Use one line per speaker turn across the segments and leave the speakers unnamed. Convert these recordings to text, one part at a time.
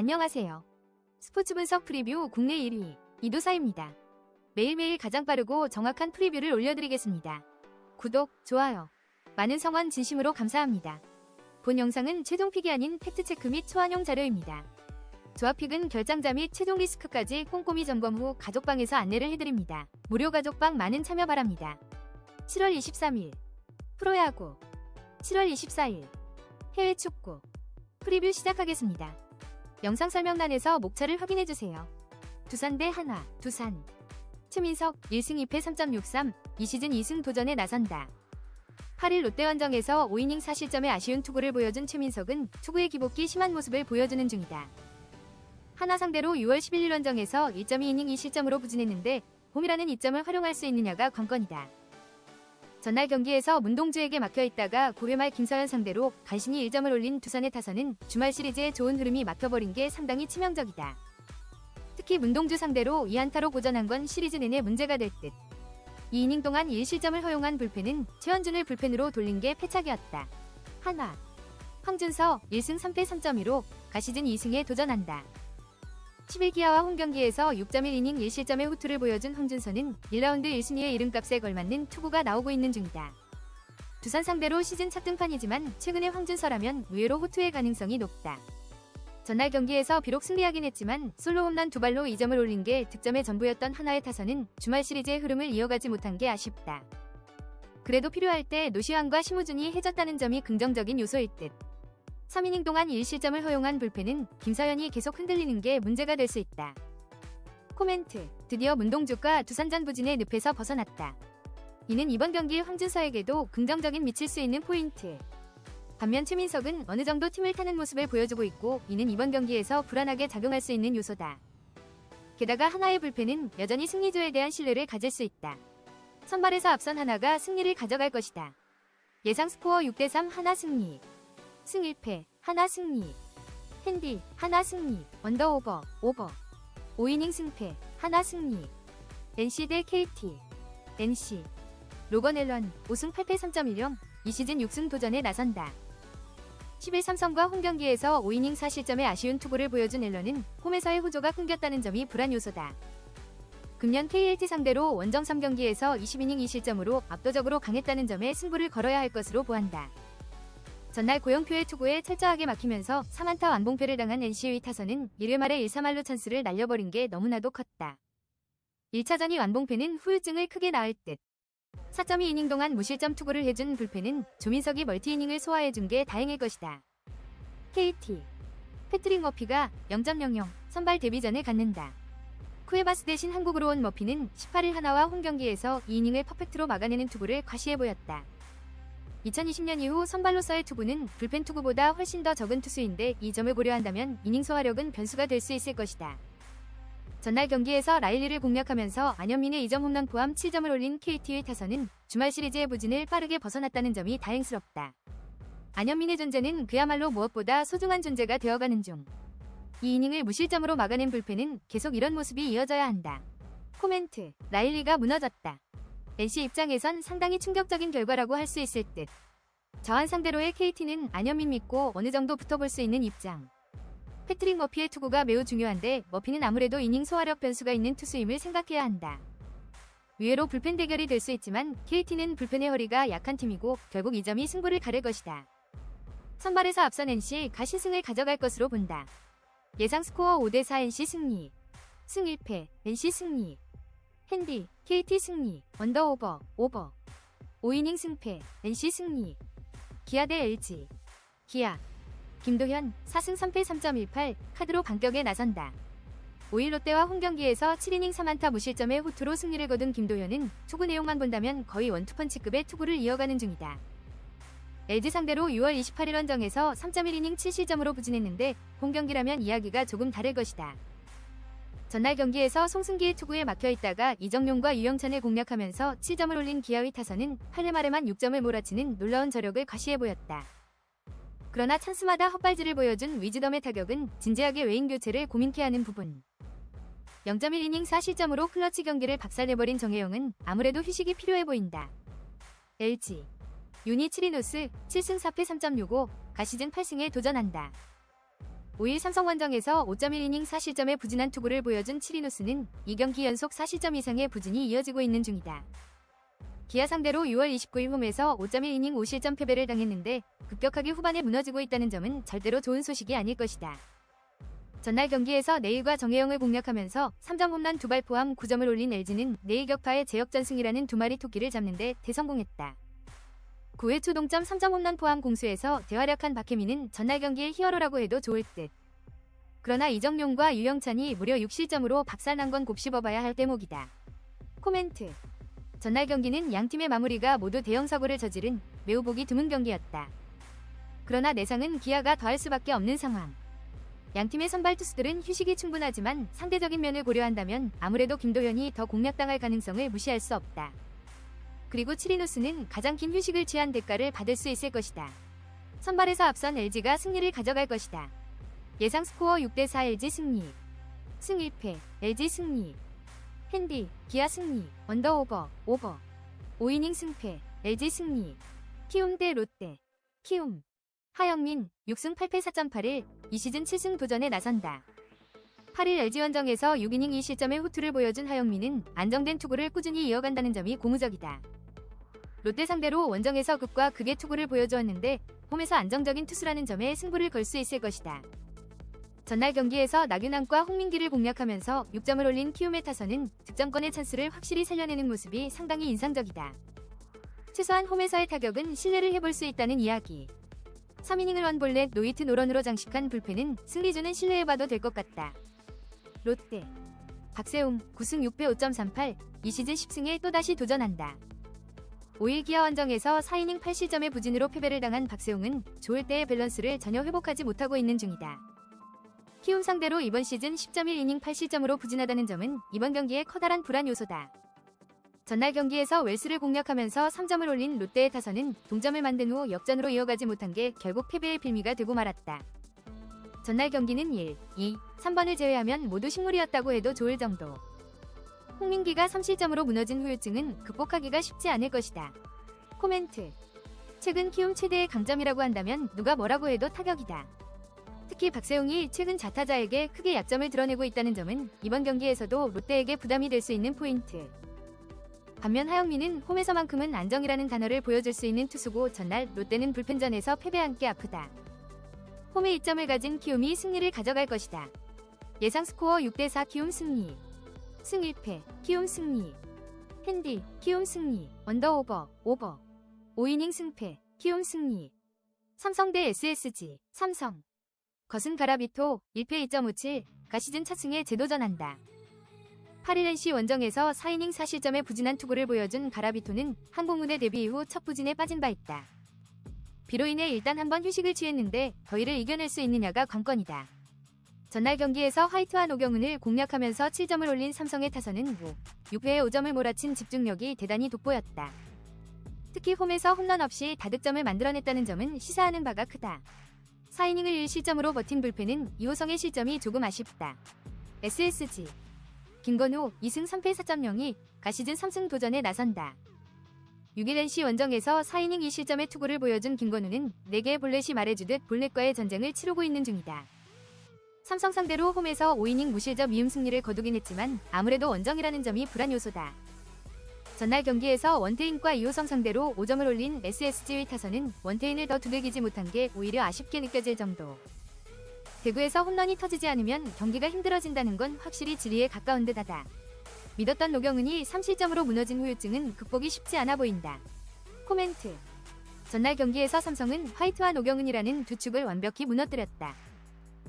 안녕하세요. 스포츠 분석 프리뷰 국내 1위 이도사입니다. 매일매일 가장 빠르고 정확한 프리뷰를 올려드리겠습니다. 구독, 좋아요, 많은 성원 진심으로 감사합니다. 본 영상은 최종픽이 아닌 팩트체크 및 초안용 자료입니다. 조합픽은 결장자 및 최종 리스크까지 꼼꼼히 점검 후 가족방에서 안내를 해드립니다. 무료 가족방 많은 참여 바랍니다. 7월 23일 프로야구, 7월 24일 해외 축구 프리뷰 시작하겠습니다. 영상 설명란에서 목차를 확인해주세요. 두산 대 한화, 두산. 최민석 1승 2패 3.63, 이 시즌 2승 도전에 나선다. 8일 롯데원정에서 5이닝 4실점의 아쉬운 투구를 보여준 최민석은 투구의 기복기 심한 모습을 보여주는 중이다. 한화 상대로 6월 11일 원정에서 1.2이닝 2실점으로 부진했는데 홈이라는 이점을 활용할 수 있느냐가 관건이다. 전날 경기에서 문동주에게 막혀있다가 9회 말 김서현 상대로 간신히 1점을 올린 두산의 타선은 주말 시리즈에 좋은 흐름이 막혀버린 게 상당히 치명적이다. 특히 문동주 상대로 2안타로 고전한 건 시리즈 내내 문제가 될 듯. 2이닝 동안 1실점을 허용한 불펜은 최원준을 불펜으로 돌린 게 패착이었다. 한화 황준서 1승 3패 3.15, 가시즌 2승에 도전한다. 11기아와 홈경기에서 6.1이닝 1실점의 호투를 보여준 황준서는 1라운드 1순위의 이름값에 걸맞는 투구가 나오고 있는 중이다. 두산 상대로 시즌 첫 등판이지만 최근의 황준서라면 의외로 호투의 가능성이 높다. 전날 경기에서 비록 승리하긴 했지만 솔로 홈런 2발로 2점을 올린 게 득점의 전부였던 한화의 타선은 주말 시리즈의 흐름을 이어가지 못한 게 아쉽다. 그래도 필요할 때 노시환과 심우준이 해줬다는 점이 긍정적인 요소일 듯. 3이닝 동안 1실점을 허용한 불펜은 김서현이 계속 흔들리는 게 문제가 될 수 있다. 코멘트. 드디어 문동주가 두산전 부진의 늪에서 벗어났다. 이는 이번 경기 황준서에게도 긍정적인 미칠 수 있는 포인트. 반면 최민석은 어느 정도 팀을 타는 모습을 보여주고 있고 이는 이번 경기에서 불안하게 작용할 수 있는 요소다. 게다가 한화의 불펜은 여전히 승리조에 대한 신뢰를 가질 수 있다. 선발에서 앞선 한화가 승리를 가져갈 것이다. 예상 스코어 6대3 한화 승리. 승 1패, 한화 승리. 핸디, 한화 승리. 언더오버, 오버. 5이닝 승패, 한화 승리. NC 대 KT. NC. 로건 앨런, 5승 8패 3.10, 이 시즌 6승 도전에 나선다. 10일 삼성과 홈경기에서 5이닝 4실점의 아쉬운 투구를 보여준 앨런은 홈에서의 호조가 끊겼다는 점이 불안 요소다. 금년 KLT 상대로 원정 3경기에서 20이닝 2실점으로 압도적으로 강했다는 점에 승부를 걸어야 할 것으로 보안다. 전날 고영표의 투구에 철저하게 막히면서 3안타 완봉패를 당한 NC의 타선은 1회 말에 1-3할로 찬스를 날려버린 게 너무나도 컸다. 1차전이 완봉패는 후유증을 크게 낳을 듯. 4.2이닝 동안 무실점 투구를 해준 불펜은 조민석이 멀티이닝을 소화해준 게 다행일 것이다. KT. 패트릭 머피가 0.00 선발 데뷔전을 갖는다. 쿠에바스 대신 한국으로 온 머피는 18일 하나와 홈경기에서 2이닝을 퍼펙트로 막아내는 투구를 과시해 보였다. 2020년 이후 선발로서의 투구는 불펜 투구보다 훨씬 더 적은 투수인데 이 점을 고려한다면 이닝 소화력은 변수가 될 수 있을 것이다. 전날 경기에서 라일리를 공략하면서 안현민의 2점 홈런 포함 7점을 올린 KT의 타선은 주말 시리즈의 부진을 빠르게 벗어났다는 점이 다행스럽다. 안현민의 존재는 그야말로 무엇보다 소중한 존재가 되어가는 중. 이 이닝을 무실점으로 막아낸 불펜은 계속 이런 모습이 이어져야 한다. 코멘트. 라일리가 무너졌다. NC 입장에선 상당히 충격적인 결과라고 할 수 있을 듯. 저한 상대로의 KT는 안현민 믿고 어느 정도 붙어볼 수 있는 입장. 패트릭 머피의 투구가 매우 중요한데 머피는 아무래도 이닝 소화력 변수가 있는 투수임을 생각해야 한다. 의외로 불펜 대결이 될 수 있지만 KT는 불펜의 허리가 약한 팀이고 결국 이 점이 승부를 가를 것이다. 선발에서 앞선 NC 가시승을 가져갈 것으로 본다. 예상 스코어 5대4 NC 승리. 승 1패, NC 승리. 핸디, KT 승리. 언더오버, 오버. 5이닝 승패, NC 승리. 기아 대 LG. 기아. 김도현 4승 3패 3.18, 카드로 반격에 나선다. 5일 롯데와 홈경기에서 7이닝 3안타 무실점의 호투로 승리를 거둔 김도현은 투구 내용만 본다면 거의 원투펀치급의 투구를 이어가는 중이다. LG 상대로 6월 28일 원정에서 3.1이닝 7실점으로 부진했는데 홈경기라면 이야기가 조금 다를 것이다. 전날 경기에서 송승기의 투구에 막혀있다가 이정용과 유영찬을 공략하면서 7점을 올린 기아의 타선은 8회 말에만 6점을 몰아치는 놀라운 저력을 과시해 보였다. 그러나 찬스마다 헛발질을 보여준 위즈덤의 타격은 진지하게 외인 교체를 고민케 하는 부분. 0.1이닝 4실점으로 클러치 경기를 박살내버린 정혜영은 아무래도 휴식이 필요해 보인다. LG. 유니 7이노스 7승 4패 3.65, 가시즌 8승에 도전한다. 5일 삼성 원정에서 5.1이닝 4실점의 부진한 투구를 보여준 치리노스는 2경기 연속 4실점 이상의 부진이 이어지고 있는 중이다. 기아 상대로 6월 29일 홈에서 5.1이닝 5실점 패배를 당했는데 급격하게 후반에 무너지고 있다는 점은 절대로 좋은 소식이 아닐 것이다. 전날 경기에서 내일과 정혜영을 공략하면서 3점 홈런 2발 포함 9점을 올린 LG는 내일 격파의 제역전승이라는 두 마리 토끼를 잡는 데 대성공했다. 9회 초 동점 3점 홈런 포함 공수에서 대활약한 박혜민은 전날 경기의 히어로라고 해도 좋을 듯. 그러나 이정용과 유영찬이 무려 6실점으로 박살난 건 곱씹어봐야 할 대목이다. 코멘트. 전날 경기는 양팀의 마무리가 모두 대형 사고를 저지른 매우 보기 드문 경기였다. 그러나 내상은 기아가 더할 수밖에 없는 상황. 양팀의 선발 투수들은 휴식이 충분하지만 상대적인 면을 고려한다면 아무래도 김도현이 더 공략당할 가능성을 무시할 수 없다. 그리고 치리노스는 가장 긴 휴식을 취한 대가를 받을 수 있을 것이다. 선발에서 앞선 LG가 승리를 가져갈 것이다. 예상 스코어 6대4 LG 승리. 승 1패 LG 승리. 핸디 기아 승리. 언더오버 오버. 5이닝 승패 LG 승리. 키움 대 롯데. 키움. 하영민 6승 8패 4.8일 이 시즌 7승 도전에 나선다. 8일 LG원정에서 6이닝 2실점의 호투를 보여준 하영민은 안정된 투구를 꾸준히 이어간다는 점이 고무적이다. 롯데 상대로 원정에서 극과 극의 투구를 보여주었는데 홈에서 안정적인 투수라는 점에 승부를 걸 수 있을 것이다. 전날 경기에서 나균환과 홍민기를 공략하면서 6점을 올린 키움의 타선은 득점권의 찬스를 확실히 살려내는 모습이 상당히 인상적이다. 최소한 홈에서의 타격은 신뢰를 해볼 수 있다는 이야기. 3이닝을 원볼넷 노히트 노런으로 장식한 불펜은 승리주는 신뢰해봐도 될 것 같다. 롯데 박세웅 9승 6패 5.38 이 시즌 10승에 또다시 도전한다. 5일 기아 원정에서 4이닝 8실점의 부진으로 패배를 당한 박세웅은 좋을 때의 밸런스를 전혀 회복하지 못하고 있는 중이다. 키움 상대로 이번 시즌 10.1이닝 8실점으로 부진하다는 점은 이번 경기에 커다란 불안 요소다. 전날 경기에서 웰스를 공략하면서 3점을 올린 롯데의 타선은 동점을 만든 후 역전으로 이어가지 못한 게 결국 패배의 빌미가 되고 말았다. 전날 경기는 1, 2, 3번을 제외하면 모두 식물이었다고 해도 좋을 정도. 홍민기가 3실점으로 무너진 후유증은 극복하기가 쉽지 않을 것이다. 코멘트. 최근 키움 최대의 강점이라고 한다면 누가 뭐라고 해도 타격이다. 특히 박세웅이 최근 자타자에게 크게 약점을 드러내고 있다는 점은 이번 경기에서도 롯데에게 부담이 될 수 있는 포인트. 반면 하영민은 홈에서만큼은 안정이라는 단어를 보여줄 수 있는 투수고 전날 롯데는 불펜전에서 패배한 게 아프다. 홈에 이점을 가진 키움이 승리를 가져갈 것이다. 예상 스코어 6대4 키움 승리. 승 1패 키움 승리. 핸디 키움 승리. 언더오버 오버. 5이닝 승패 키움 승리. 삼성 대 SSG 삼성. 거승 가라비토 1패 2.57 가시즌 첫 승에 재도전한다. 8일 NC 원정에서 4이닝 4실점의 부진한 투구를 보여준 가라비토는 항공운의 데뷔 이후 첫 부진에 빠진 바 있다. 비로 인해 일단 한번 휴식을 취했는데 더위를 이겨낼 수 있느냐가 관건이다. 전날 경기에서 화이트와 노경은을 공략하면서 7점을 올린 삼성의 타선은 6회에 5점을 몰아친 집중력이 대단히 돋보였다. 특히 홈에서 홈런 없이 다득점을 만들어냈다는 점은 시사하는 바가 크다. 4이닝을 1실점으로 버틴 불펜은 이호성의 실점이 조금 아쉽다. SSG 김건우 2승 3패 4.02 가시즌 3승 도전에 나선다. 6일 NC 원정에서 4이닝 2실점의 투구를 보여준 김건우는 4개의 볼넷이 말해주듯 볼넷과의 전쟁을 치르고 있는 중이다. 삼성 상대로 홈에서 5이닝 무실점 2음 승리를 거두긴 했지만 아무래도 원정이라는 점이 불안 요소다. 전날 경기에서 원태인과 이호성 상대로 5점을 올린 SSG의 타선은 원태인을 더 두들기지 못한 게 오히려 아쉽게 느껴질 정도. 대구에서 홈런이 터지지 않으면 경기가 힘들어진다는 건 확실히 진리에 가까운 듯하다. 믿었던 노경은이 3실점으로 무너진 후유증은 극복이 쉽지 않아 보인다. 코멘트. 전날 경기에서 삼성은 화이트와 노경은이라는 두 축을 완벽히 무너뜨렸다.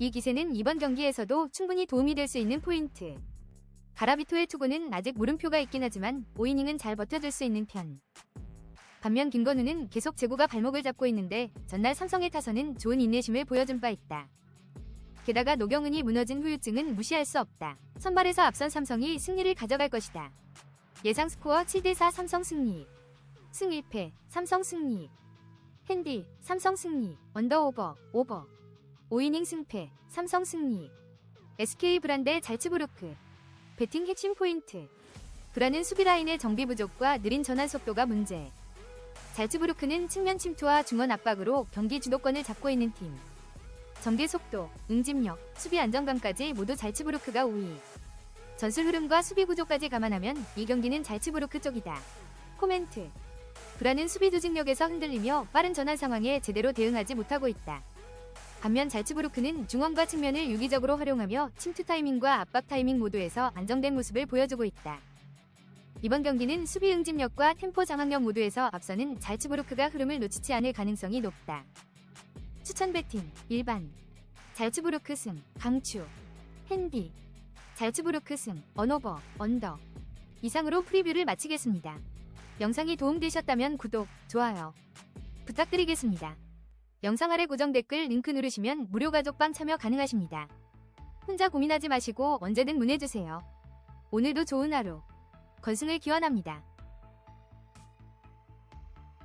이 기세는 이번 경기에서도 충분히 도움이 될 수 있는 포인트. 가라비토의 투구는 아직 물음표가 있긴 하지만 5이닝은 잘 버텨줄 수 있는 편. 반면 김건우는 계속 제구가 발목을 잡고 있는데 전날 삼성의 타선은 좋은 인내심을 보여준 바 있다. 게다가 노경은이 무너진 후유증은 무시할 수 없다. 선발에서 앞선 삼성이 승리를 가져갈 것이다. 예상 스코어 7대4 삼성 승리. 승 1패 삼성 승리. 핸디 삼성 승리. 언더오버 오버. 5이닝 승패 삼성 승리. SK 브란데 잘츠부르크. 배팅 핵심 포인트. 브라는 수비 라인의 정비 부족과 느린 전환 속도가 문제. 잘츠부르크는 측면 침투와 중원 압박으로 경기 주도권을 잡고 있는 팀. 전개 속도, 응집력, 수비 안정감까지 모두 잘츠부르크가 우위. 전술 흐름과 수비 구조까지 감안하면 이 경기는 잘츠부르크 쪽이다. 코멘트. 브라는 수비 조직력에서 흔들리며 빠른 전환 상황에 제대로 대응하지 못하고 있다. 반면 잘츠부르크는 중원과 측면을 유기적으로 활용하며 침투 타이밍과 압박 타이밍 모두에서 안정된 모습을 보여주고 있다. 이번 경기는 수비 응집력과 템포 장악력 모두에서 앞서는 잘츠부르크가 흐름을 놓치지 않을 가능성이 높다. 추천 배팅, 일반. 잘츠부르크 승, 강추. 핸디. 잘츠부르크 승, 언오버, 언더. 이상으로 프리뷰를 마치겠습니다. 영상이 도움되셨다면 구독, 좋아요 부탁드리겠습니다. 영상 아래 고정 댓글 링크 누르시면 무료 가족방 참여 가능하십니다. 혼자 고민하지 마시고 언제든 문의주세요. 오늘도 좋은 하루. 건승을 기원합니다.